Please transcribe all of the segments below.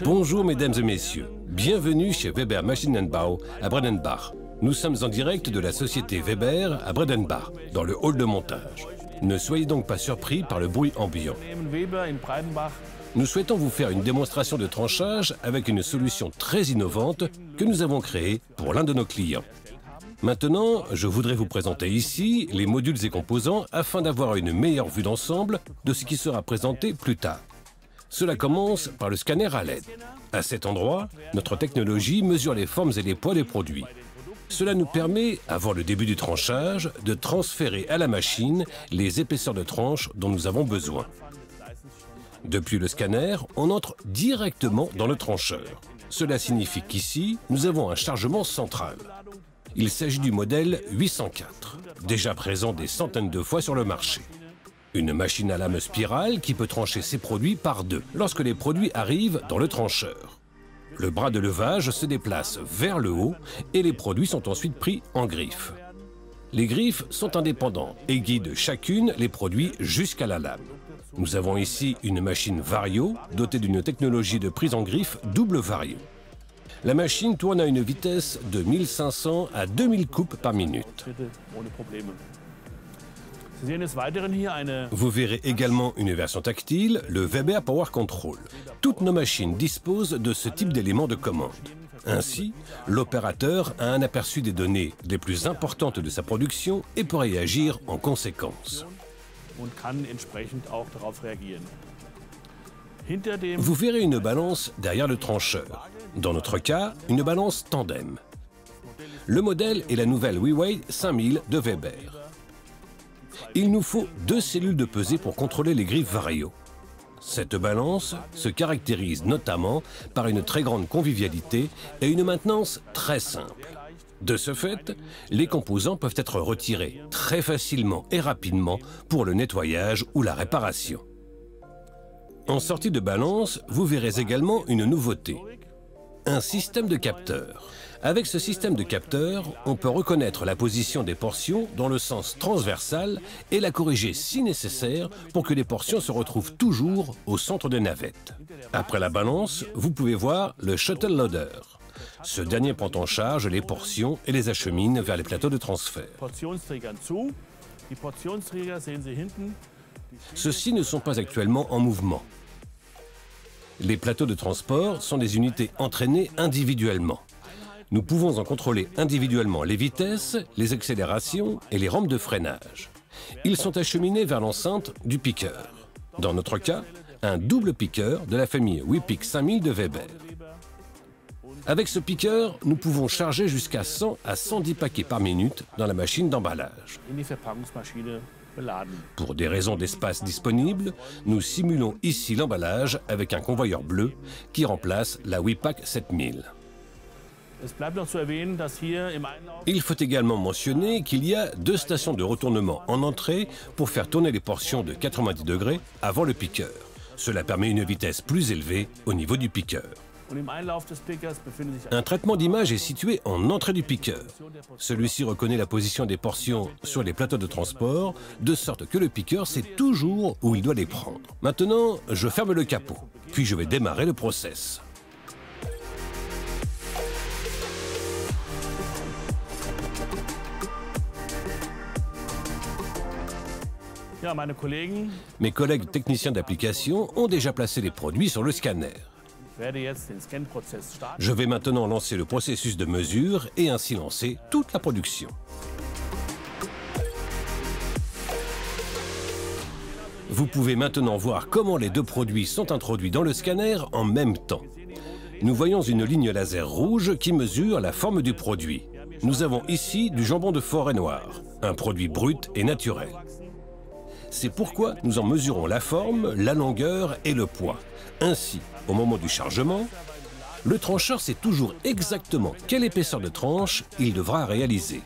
Bonjour mesdames et messieurs, bienvenue chez Weber Maschinenbau à Bredenbach. Nous sommes en direct de la société Weber à Bredenbach, dans le hall de montage. Ne soyez donc pas surpris par le bruit ambiant. Nous souhaitons vous faire une démonstration de tranchage avec une solution très innovante que nous avons créée pour l'un de nos clients. Maintenant, je voudrais vous présenter ici les modules et composants afin d'avoir une meilleure vue d'ensemble de ce qui sera présenté plus tard. Cela commence par le scanner à LED. À cet endroit, notre technologie mesure les formes et les poids des produits. Cela nous permet, avant le début du tranchage, de transférer à la machine les épaisseurs de tranche dont nous avons besoin. Depuis le scanner, on entre directement dans le trancheur. Cela signifie qu'ici, nous avons un chargement central. Il s'agit du modèle 804, déjà présent des centaines de fois sur le marché. Une machine à lame spirale qui peut trancher ses produits par deux lorsque les produits arrivent dans le trancheur. Le bras de levage se déplace vers le haut et les produits sont ensuite pris en griffe. Les griffes sont indépendantes et guident chacune les produits jusqu'à la lame. Nous avons ici une machine Vario dotée d'une technologie de prise en griffe double Vario. La machine tourne à une vitesse de 1500 à 2000 coupes par minute. Vous verrez également une version tactile, le Weber Power Control. Toutes nos machines disposent de ce type d'éléments de commande. Ainsi, l'opérateur a un aperçu des données les plus importantes de sa production et peut réagir en conséquence. Vous verrez une balance derrière le trancheur. Dans notre cas, une balance tandem. Le modèle est la nouvelle WeWeigh 5000 de Weber. Il nous faut deux cellules de pesée pour contrôler les griffes Vario. Cette balance se caractérise notamment par une très grande convivialité et une maintenance très simple. De ce fait, les composants peuvent être retirés très facilement et rapidement pour le nettoyage ou la réparation. En sortie de balance, vous verrez également une nouveauté. Un système de capteurs. Avec ce système de capteurs, on peut reconnaître la position des portions dans le sens transversal et la corriger si nécessaire pour que les portions se retrouvent toujours au centre des navettes. Après la balance, vous pouvez voir le shuttle loader. Ce dernier prend en charge les portions et les achemine vers les plateaux de transfert. Ceux-ci ne sont pas actuellement en mouvement. Les plateaux de transport sont des unités entraînées individuellement. Nous pouvons en contrôler individuellement les vitesses, les accélérations et les rampes de freinage. Ils sont acheminés vers l'enceinte du piqueur. Dans notre cas, un double piqueur de la famille WePick 5000 de Weber. Avec ce piqueur, nous pouvons charger jusqu'à 100 à 110 paquets par minute dans la machine d'emballage. Pour des raisons d'espace disponible, nous simulons ici l'emballage avec un convoyeur bleu qui remplace la WePack 7000. Il faut également mentionner qu'il y a deux stations de retournement en entrée pour faire tourner les portions de 90 degrés avant le piqueur. Cela permet une vitesse plus élevée au niveau du piqueur. Un traitement d'image est situé en entrée du piqueur. Celui-ci reconnaît la position des portions sur les plateaux de transport, de sorte que le piqueur sait toujours où il doit les prendre. Maintenant, je ferme le capot, puis je vais démarrer le process. Mes collègues techniciens d'application ont déjà placé les produits sur le scanner. Je vais maintenant lancer le processus de mesure et ainsi lancer toute la production. Vous pouvez maintenant voir comment les deux produits sont introduits dans le scanner en même temps. Nous voyons une ligne laser rouge qui mesure la forme du produit. Nous avons ici du jambon de forêt noir, un produit brut et naturel. C'est pourquoi nous en mesurons la forme, la longueur et le poids. Ainsi, au moment du chargement, le trancheur sait toujours exactement quelle épaisseur de tranche il devra réaliser.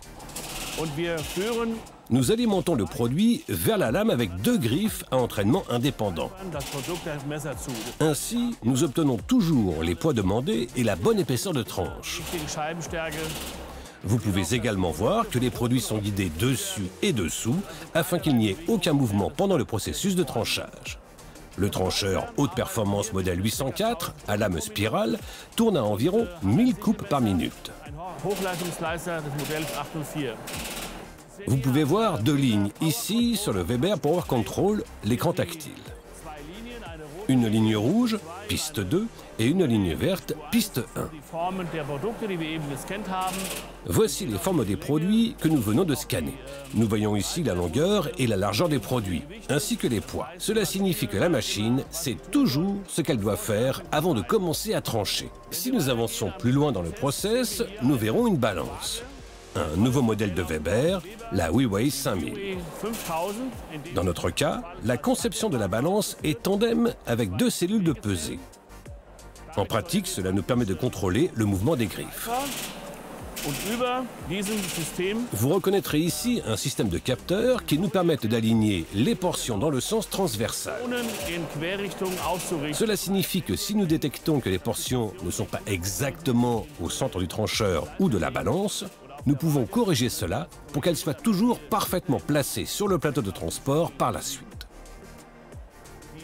Nous alimentons le produit vers la lame avec deux griffes à entraînement indépendant. Ainsi, nous obtenons toujours les poids demandés et la bonne épaisseur de tranche. Vous pouvez également voir que les produits sont guidés dessus et dessous afin qu'il n'y ait aucun mouvement pendant le processus de tranchage. Le trancheur haute performance modèle 804 à lame spirale tourne à environ 1000 coupes par minute. Vous pouvez voir deux lignes ici sur le Weber Power Control, l'écran tactile. Une ligne rouge, piste 2, et une ligne verte, piste 1. Voici les formes des produits que nous venons de scanner. Nous voyons ici la longueur et la largeur des produits, ainsi que les poids. Cela signifie que la machine sait toujours ce qu'elle doit faire avant de commencer à trancher. Si nous avançons plus loin dans le process, nous verrons une balance. Un nouveau modèle de Weber, la WeWeigh 5000. Dans notre cas, la conception de la balance est tandem avec deux cellules de pesée. En pratique, cela nous permet de contrôler le mouvement des griffes. Vous reconnaîtrez ici un système de capteurs qui nous permettent d'aligner les portions dans le sens transversal. Cela signifie que si nous détectons que les portions ne sont pas exactement au centre du trancheur ou de la balance, nous pouvons corriger cela pour qu'elles soient toujours parfaitement placées sur le plateau de transport par la suite.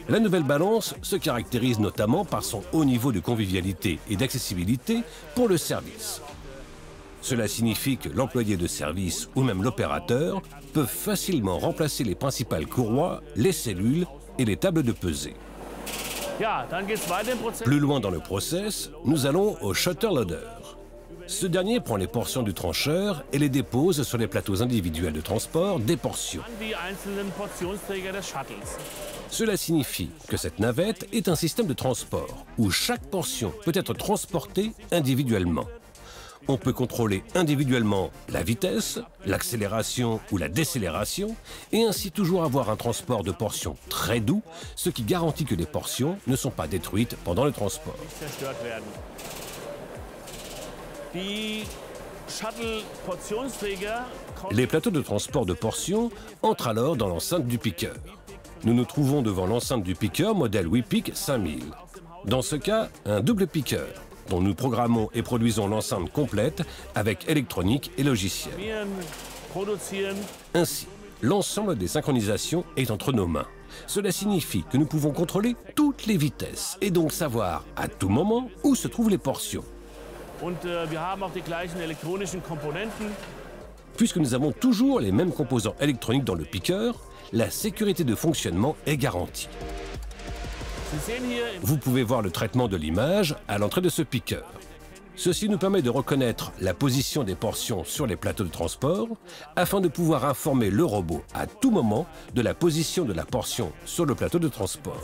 La nouvelle balance se caractérise notamment par son haut niveau de convivialité et d'accessibilité pour le service. Cela signifie que l'employé de service ou même l'opérateur peuvent facilement remplacer les principales courroies, les cellules et les tables de pesée. Plus loin dans le process, nous allons au shutter loader. Ce dernier prend les portions du trancheur et les dépose sur les plateaux individuels de transport des portions. Cela signifie que cette navette est un système de transport où chaque portion peut être transportée individuellement. On peut contrôler individuellement la vitesse, l'accélération ou la décélération et ainsi toujours avoir un transport de portions très doux, ce qui garantit que les portions ne sont pas détruites pendant le transport. Les plateaux de transport de portions entrent alors dans l'enceinte du piqueur. Nous nous trouvons devant l'enceinte du piqueur modèle WePick 5000. Dans ce cas, un double piqueur, dont nous programmons et produisons l'enceinte complète avec électronique et logiciel. Ainsi, l'ensemble des synchronisations est entre nos mains. Cela signifie que nous pouvons contrôler toutes les vitesses et donc savoir à tout moment où se trouvent les portions. Puisque nous avons toujours les mêmes composants électroniques dans le piqueur, la sécurité de fonctionnement est garantie. Vous pouvez voir le traitement de l'image à l'entrée de ce piqueur. Ceci nous permet de reconnaître la position des portions sur les plateaux de transport afin de pouvoir informer le robot à tout moment de la position de la portion sur le plateau de transport.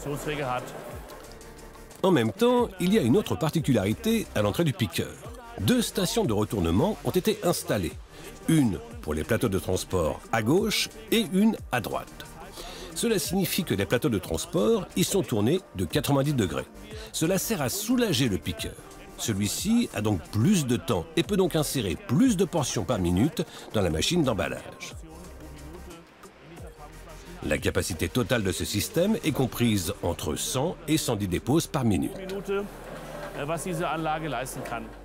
En même temps, il y a une autre particularité à l'entrée du piqueur. Deux stations de retournement ont été installées. Une pour les plateaux de transport à gauche et une à droite. Cela signifie que les plateaux de transport y sont tournés de 90 degrés. Cela sert à soulager le piqueur. Celui-ci a donc plus de temps et peut donc insérer plus de portions par minute dans la machine d'emballage. La capacité totale de ce système est comprise entre 100 et 110 déposes par minute.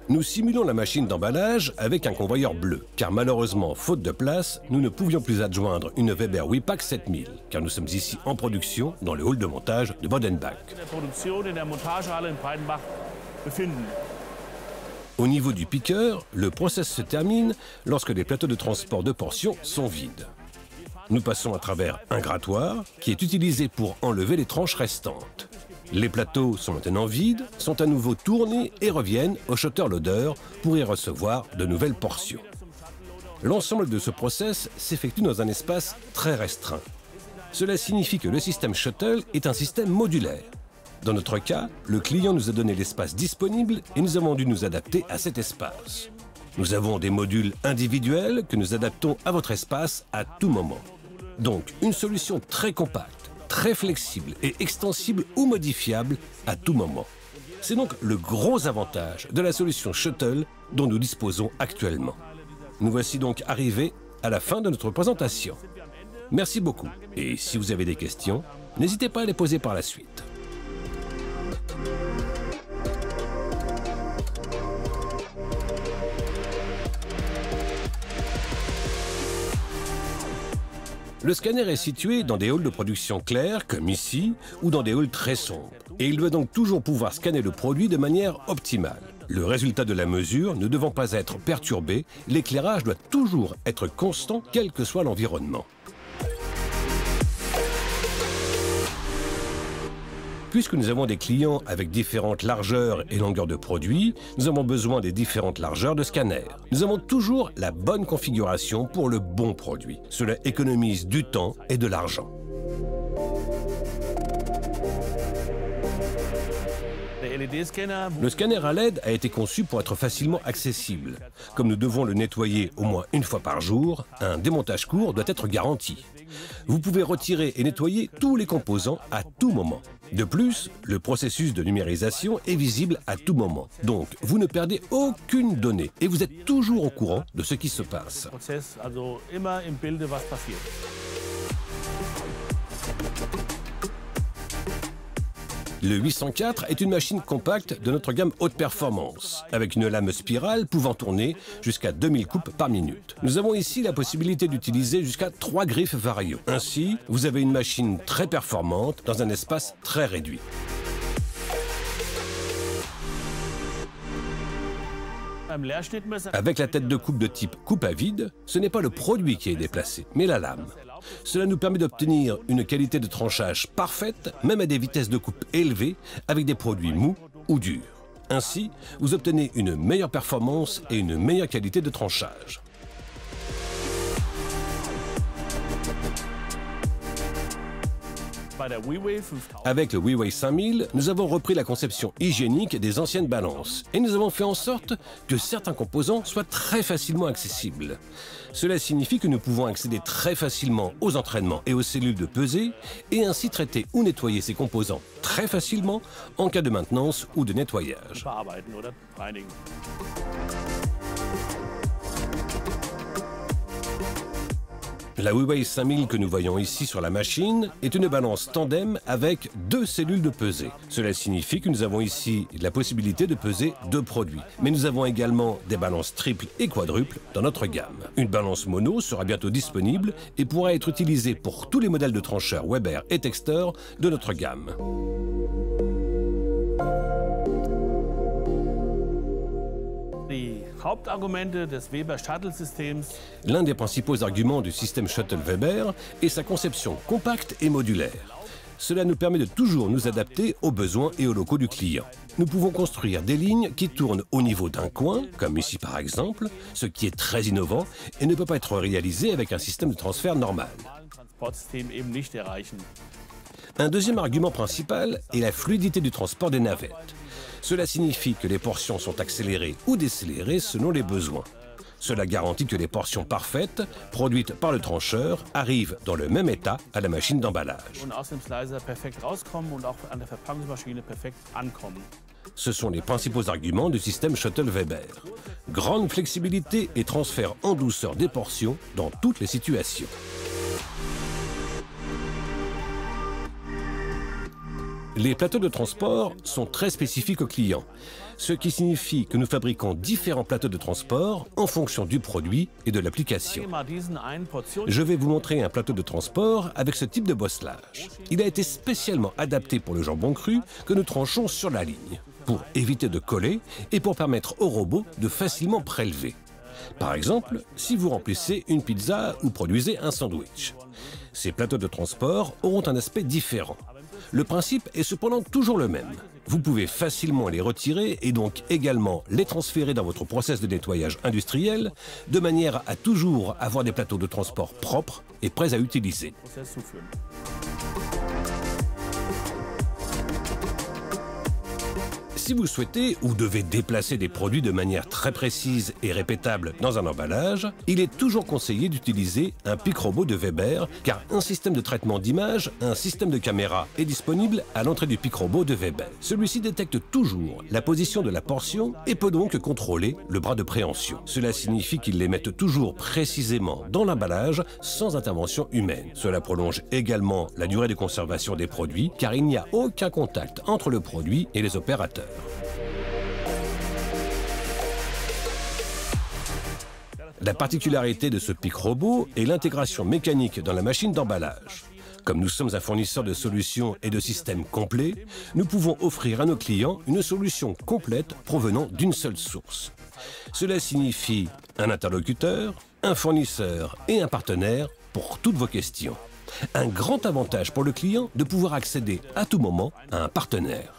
Nous simulons la machine d'emballage avec un convoyeur bleu, car malheureusement, faute de place, nous ne pouvions plus adjoindre une Weber WePack 7000, car nous sommes ici en production dans le hall de montage de Bodenbach. Au niveau du piqueur, le process se termine lorsque les plateaux de transport de portions sont vides. Nous passons à travers un grattoir qui est utilisé pour enlever les tranches restantes. Les plateaux sont maintenant vides, sont à nouveau tournés et reviennent au shutter loader pour y recevoir de nouvelles portions. L'ensemble de ce process s'effectue dans un espace très restreint. Cela signifie que le système shuttle est un système modulaire. Dans notre cas, le client nous a donné l'espace disponible et nous avons dû nous adapter à cet espace. Nous avons des modules individuels que nous adaptons à votre espace à tout moment. Donc, une solution très compacte, très flexible et extensible ou modifiable à tout moment. C'est donc le gros avantage de la solution Shuttle dont nous disposons actuellement. Nous voici donc arrivés à la fin de notre présentation. Merci beaucoup et si vous avez des questions, n'hésitez pas à les poser par la suite. Le scanner est situé dans des halls de production clairs, comme ici, ou dans des halls très sombres. Et il doit donc toujours pouvoir scanner le produit de manière optimale. Le résultat de la mesure ne devant pas être perturbé, l'éclairage doit toujours être constant, quel que soit l'environnement. Puisque nous avons des clients avec différentes largeurs et longueurs de produits, nous avons besoin des différentes largeurs de scanner. Nous avons toujours la bonne configuration pour le bon produit. Cela économise du temps et de l'argent. Le scanner à LED a été conçu pour être facilement accessible. Comme nous devons le nettoyer au moins une fois par jour, un démontage court doit être garanti. Vous pouvez retirer et nettoyer tous les composants à tout moment. De plus, le processus de numérisation est visible à tout moment. Donc, vous ne perdez aucune donnée et vous êtes toujours au courant de ce qui se passe. Le 804 est une machine compacte de notre gamme haute performance, avec une lame spirale pouvant tourner jusqu'à 2000 coupes par minute. Nous avons ici la possibilité d'utiliser jusqu'à 3 griffes Vario. Ainsi, vous avez une machine très performante dans un espace très réduit. Avec la tête de coupe de type coupe à vide, ce n'est pas le produit qui est déplacé, mais la lame. Cela nous permet d'obtenir une qualité de tranchage parfaite, même à des vitesses de coupe élevées, avec des produits mous ou durs. Ainsi, vous obtenez une meilleure performance et une meilleure qualité de tranchage. Avec le WeWave 5000, nous avons repris la conception hygiénique des anciennes balances et nous avons fait en sorte que certains composants soient très facilement accessibles. Cela signifie que nous pouvons accéder très facilement aux entraînements et aux cellules de pesée et ainsi traiter ou nettoyer ces composants très facilement en cas de maintenance ou de nettoyage. La WeWave 5000 que nous voyons ici sur la machine est une balance tandem avec 2 cellules de pesée. Cela signifie que nous avons ici la possibilité de peser 2 produits. Mais nous avons également des balances triples et quadruples dans notre gamme. Une balance mono sera bientôt disponible et pourra être utilisée pour tous les modèles de trancheurs Weber et Textor de notre gamme. L'un des principaux arguments du système Shuttle Weber est sa conception compacte et modulaire. Cela nous permet de toujours nous adapter aux besoins et aux locaux du client. Nous pouvons construire des lignes qui tournent au niveau d'un coin, comme ici par exemple, ce qui est très innovant et ne peut pas être réalisé avec un système de transfert normal. Un deuxième argument principal est la fluidité du transport des navettes. Cela signifie que les portions sont accélérées ou décélérées selon les besoins. Cela garantit que les portions parfaites, produites par le trancheur, arrivent dans le même état à la machine d'emballage. Ce sont les principaux arguments du système Shuttle Weber. Grande flexibilité et transfert en douceur des portions dans toutes les situations. Les plateaux de transport sont très spécifiques aux clients, ce qui signifie que nous fabriquons différents plateaux de transport en fonction du produit et de l'application. Je vais vous montrer un plateau de transport avec ce type de bosselage. Il a été spécialement adapté pour le jambon cru que nous tranchons sur la ligne, pour éviter de coller et pour permettre au robot de facilement prélever. Par exemple, si vous remplissez une pizza ou produisez un sandwich. Ces plateaux de transport auront un aspect différent. Le principe est cependant toujours le même. Vous pouvez facilement les retirer et donc également les transférer dans votre process de nettoyage industriel de manière à toujours avoir des plateaux de transport propres et prêts à utiliser. Si vous souhaitez ou devez déplacer des produits de manière très précise et répétable dans un emballage, il est toujours conseillé d'utiliser un pic robot de Weber, car un système de traitement d'image, un système de caméra est disponible à l'entrée du pic robot de Weber. Celui-ci détecte toujours la position de la portion et peut donc contrôler le bras de préhension. Cela signifie qu'il les mette toujours précisément dans l'emballage sans intervention humaine. Cela prolonge également la durée de conservation des produits, car il n'y a aucun contact entre le produit et les opérateurs. La particularité de ce pic robot est l'intégration mécanique dans la machine d'emballage. Comme nous sommes un fournisseur de solutions et de systèmes complets, nous pouvons offrir à nos clients une solution complète provenant d'une seule source. Cela signifie un interlocuteur, un fournisseur et un partenaire pour toutes vos questions. Un grand avantage pour le client de pouvoir accéder à tout moment à un partenaire.